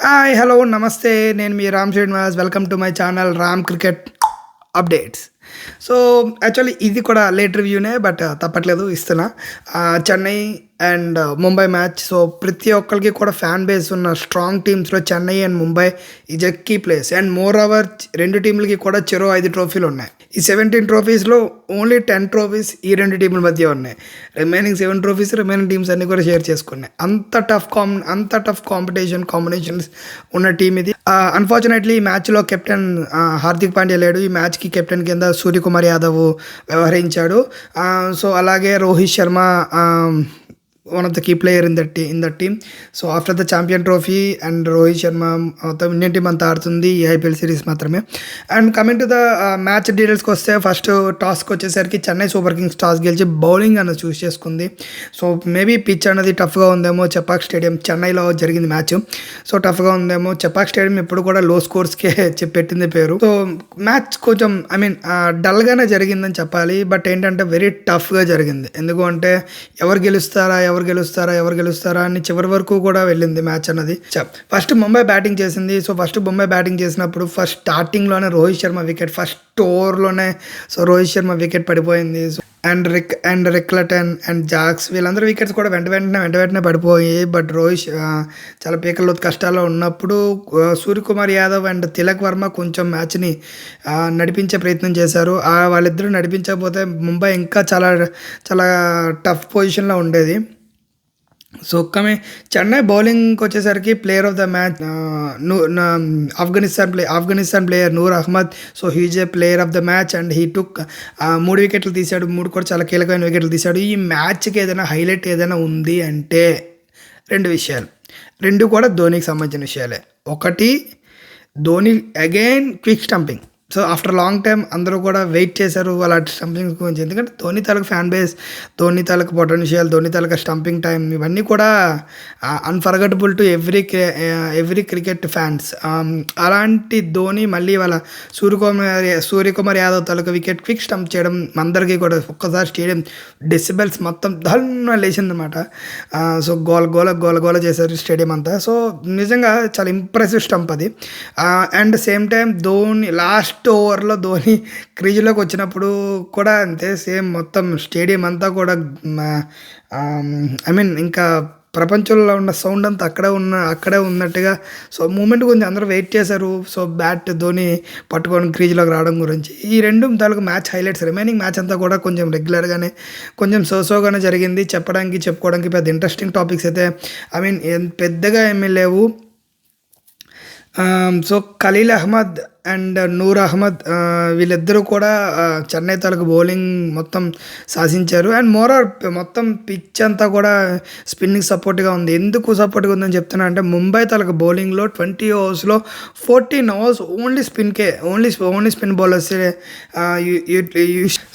Hi! Hello! నమస్తే. నేను మీ Ram Srinivas. Welcome to my channel Ram cricket updates. So, actually ఇది కూడా లేట్ రివ్యూనే బట్ తప్పట్లేదు ఇస్తున్నా. Chennai and Mumbai match. So, ప్రతి ఒక్కళ్ళకి కూడా ఫ్యాన్ బేస్ ఉన్న స్ట్రాంగ్ టీమ్స్‌లో Chennai and Mumbai is a key place. And moreover 2 టీమ్‌లకి కూడా చెరో 5 ట్రోఫీలున్నాయి. ఈ 17 ట్రోఫీస్‌లో ఓన్లీ 10 ట్రోఫీస్ ఈ 2 టీముల మధ్య ఉన్నాయి. రిమైనింగ్ 7 ట్రోఫీస్ రిమైనింగ్ టీమ్స్ అన్నీ కూడా షేర్ చేసుకున్నాయి. అంత టఫ్ కాంబినేషన్స్ ఉన్న టీమ్ ఇది. అన్‌ఫార్చునేట్‌లీ ఈ మ్యాచ్‌లో కెప్టెన్ హార్దిక్ పాండ్యా లేడు. ఈ మ్యాచ్‌కి కెప్టెన్ కింద సూర్యకుమార్ యాదవ్ వ్యవహరించాడు. సో, అలాగే Rohit Sharma one of the key player in that team. So after the champion trophy and Rohit Sharma మొత్తం ఇండియన్ టీమ్ అంతా ఆడుతుంది ఈ ఐపీఎల్ సిరీస్ మాత్రమే. And coming to the match డీటెయిల్స్కి వస్తే ఫస్ట్ టాస్కి వచ్చేసరికి చెన్నై సూపర్ కింగ్స్ టాస్ గెలిచి బౌలింగ్ అన్నది చూస్ చేసుకుంది. సో మేబీ పిచ్ అనేది టఫ్గా ఉందేమో. చెపాక్ స్టేడియం చెన్నైలో జరిగింది మ్యాచ్. సో టఫ్గా ఉందేమో. చెపాక్ స్టేడియం ఎప్పుడు కూడా లో స్కోర్స్కే పెట్టింది పేరు. సో మ్యాచ్ కొంచెం డల్గానే జరిగిందని చెప్పాలి. బట్ ఏంటంటే వెరీ టఫ్గా జరిగింది. ఎందుకు అంటే ఎవరు గెలుస్తారా అని చివరి వరకు కూడా వెళ్ళింది మ్యాచ్ అన్నది. ఫస్ట్ ముంబై బ్యాటింగ్ చేసింది. సో ఫస్ట్ ముంబై బ్యాటింగ్ చేసినప్పుడు స్టార్టింగ్లోనే రోహిత్ శర్మ వికెట్ ఫస్ట్ ఓవర్లోనే రోహిత్ శర్మ వికెట్ పడిపోయింది. అండ్ రిక్లటన్ అండ్ జాక్స్ వీళ్ళందరూ వికెట్స్ కూడా వెంటనే పడిపోయి. బట్ రోహిత్ చాలా పీకల్లో కష్టాల్లో ఉన్నప్పుడు సూర్యకుమార్ యాదవ్ అండ్ తిలక్ వర్మ కొంచెం మ్యాచ్ని నడిపించే ప్రయత్నం చేశారు. వాళ్ళిద్దరూ నడిపించకపోతే ముంబై ఇంకా చాలా చాలా టఫ్ పొజిషన్లో ఉండేది. సో చెన్నై బౌలింగ్కి వచ్చేసరికి player of the match Afghanistan player Noor Ahmad. So he's a player of the match and he took 3 వికెట్లు తీశాడు. 3 కూడా చాలా కీలకమైన వికెట్లు తీశాడు. ఈ మ్యాచ్కి ఏదైనా హైలైట్ ఏదైనా ఉంది అంటే 2 విషయాలు. 2 కూడా ధోనికి సంబంధించిన విషయాలే. ఒకటి, Dhoni again quick stumping. So after long time అందరూ కూడా వెయిట్ చేశారు వాళ్ళ స్టంపింగ్ గురించి. ఎందుకంటే ధోని తాలూకు ఫ్యాన్ బేస్, ధోని తాలూకు పొటెన్షియల్, ధోని తాలూకు స్టంపింగ్ టైం ఇవన్నీ కూడా unforgettable to every cricket fans. అలాంటి ధోని మళ్ళీ వాళ్ళ సూర్యకుమార్ యాదవ్ తాలూకు వికెట్ క్విక్ స్టంప్ చేయడం అందరికీ కూడా ఒక్కసారి స్టేడియం డెసిబెల్స్ మొత్తం ధన్న లేచిందనమాట. సో గోల చేశారు స్టేడియం అంతా. సో నిజంగా చాలా ఇంప్రెసివ్ స్టంప్ అది. And same time Dhoni last ఓవర్లో ధోని క్రీజులోకి వచ్చినప్పుడు కూడా అంతే సేమ్ మొత్తం స్టేడియం అంతా కూడా ఇంకా ప్రపంచంలో ఉన్న సౌండ్ అంతా అక్కడే ఉన్నట్టుగా. సో మూమెంట్ గురించి అందరూ వెయిట్ చేశారు. సో బ్యాట్ ధోని పట్టుకొని క్రీజ్లోకి రావడం గురించి ఈ 2 తాలూకు మ్యాచ్ హైలైట్స్. రిమైనింగ్ మ్యాచ్ అంతా కూడా కొంచెం రెగ్యులర్గానే కొంచెం సోగానే జరిగింది. చెప్పుకోవడానికి పెద్ద ఇంట్రెస్టింగ్ టాపిక్స్ అయితే పెద్దగా ఏమీ లేవు. సో ఖలీల్ అహ్మద్ అండ్ నూర్ అహ్మద్ వీళ్ళిద్దరూ కూడా చెన్నై తాలూకు బౌలింగ్ మొత్తం శాసించారు. అండ్ మోరర్ మొత్తం పిచ్ అంతా కూడా స్పిన్నింగ్ సపోర్ట్గా ఉంది. ఎందుకు సపోర్ట్గా ఉందని చెప్తున్నా అంటే ముంబై తాలూకు బౌలింగ్లో 20 ఓవర్స్లో 14 overs only spin bowlers.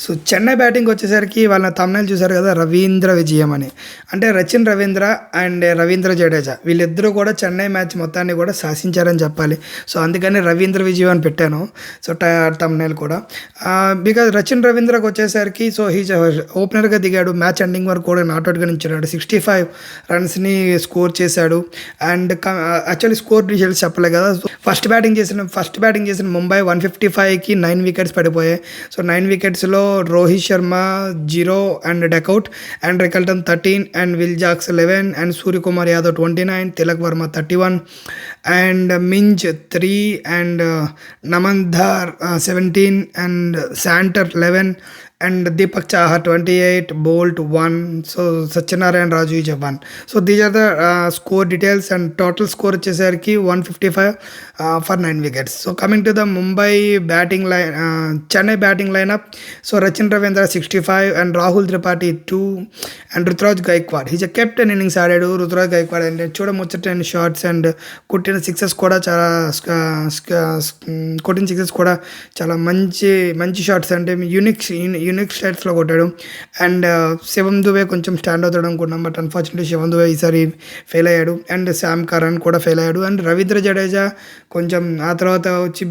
So Chennai batting వచ్చేసరికి వాళ్ళ తమ్నైల్ చూశారు కదా, రవీంద్ర విజయం అని. అంటే రచిన్ రవీంద్ర అండ్ రవీంద్ర జడేజా వీళ్ళిద్దరూ కూడా చెన్నై మ్యాచ్ మొత్తాన్ని కూడా శాసించారని చెప్పాలి. సో అందుకని రవీంద్ర విజయం అని పెట్టాను. సో తమ్నైల్ కూడా బికాజ్ రచిన్ రవీంద్రకు వచ్చేసరికి సో హీజ్ ఓపెనర్గా దిగాడు. మ్యాచ్ ఎండింగ్ వరకు కూడా నాట్అవుట్గా నిల్చున్నాడు. 65 రన్స్ని స్కోర్ చేశాడు. అండ్ యాక్చువల్లీ స్కోర్ డీటెయిల్స్ చెప్పలే కదా. ఫస్ట్ బ్యాటింగ్ చేసిన ముంబై 155కి 9 వికెట్స్ పడిపోయాయి. So 9 వికెట్స్లో Rohit Sharma 0 and duck out and Rickelton 13 and will jacks 11 and Suryakumar Yadav 29, Tilak Varma 31 and Minz 3 and నమన్ధార్ 17 and Santner 11 and Deepak Chahar 28, Bolt 1, so Satyanarayan Raju is 1. So these are the score details and total score వచ్చేసరికి 155 for 9 wickets. So coming to the Mumbai batting line, Chennai batting lineup. So Rachin Ravindra 65 and Rahul Tripathi 2 and Ruturaj Gaikwad. He's a captain innings ఆడాడు రుతురాజ్ గైక్వాడ్. అంటే చూడముచ్చటైన shots and కొట్టిన sixes కూడా చాలా మంచి shots. అంటే unique unique స్టైల్స్లో కొట్టాడు. And శివం దుబే కొంచెం stand అవుతాడు అనుకున్నాం, బట్ అన్ఫార్చునేట్లీ శివం దుబే ఈసారి ఫెయిల్ అయ్యాడు. అండ్ శామ్ కరణ్ కూడా ఫెయిల్ అయ్యాడు. అండ్ రవీంద్ర జడేజా కొంచెం ఆ తర్వాత వచ్చి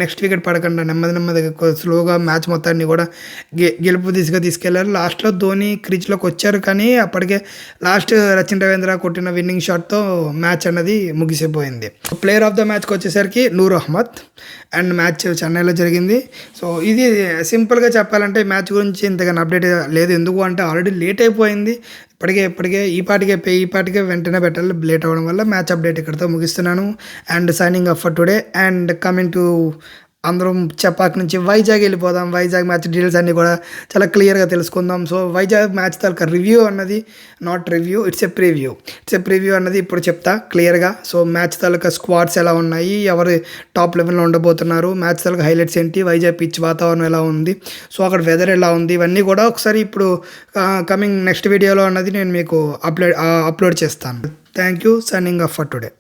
నెక్స్ట్ వికెట్ పడకుండా నెమ్మదిగా స్లోగా మ్యాచ్ మొత్తాన్ని కూడా గెలుపు దిశగా తీసుకెళ్లారు. లాస్ట్లో ధోని క్రీజ్లోకి వచ్చారు, కానీ అప్పటికే లాస్ట్ రచిన్ రవీంద్ర కొట్టిన విన్నింగ్ షాట్తో మ్యాచ్ అన్నది ముగిసిపోయింది. ప్లేయర్ ఆఫ్ ద మ్యాచ్కి వచ్చేసరికి నూర్ అహ్మద్. అండ్ మ్యాచ్ చెన్నైలో జరిగింది. సో ఇది సింపుల్గా చెప్పాలంటే మ్యాచ్ గురించి ఇంతగానో అప్డేట్ లేదు. ఎందుకు అంటే ఆల్రెడీ లేట్ అయిపోయింది. ఇప్పటికే ఈ పాటికే వెంటనే పెట్టాలి. లేట్ అవ్వడం వల్ల మ్యాచ్ అప్డేట్ ఇక్కడితో ముగిస్తున్నాను. And signing off for today. And coming to అందరం చెపాక్ నుంచి వైజాగ్ వెళ్ళిపోదాం. వైజాగ్ మ్యాచ్ డీటెయిల్స్ అన్నీ కూడా చాలా క్లియర్గా తెలుసుకుందాం. సో వైజాగ్ మ్యాచ్ తాలూకా రివ్యూ అన్నది not review, it's a preview అన్నది ఇప్పుడు చెప్తా క్లియర్గా. సో మ్యాచ్ తాలూకా స్క్వాడ్స్ ఎలా ఉన్నాయి, ఎవరు టాప్ లెవెల్లో ఉండబోతున్నారు, మ్యాచ్ తాలూకా హైలైట్స్ ఏంటి, వైజాగ్ పిచ్ వాతావరణం ఎలా ఉంది, సో అక్కడ వెదర్ ఎలా ఉంది, ఇవన్నీ కూడా ఒకసారి ఇప్పుడు కమింగ్ నెక్స్ట్ వీడియోలో అన్నది నేను మీకు అప్లోడ్ చేస్తాను. Thank you. Signing off for today.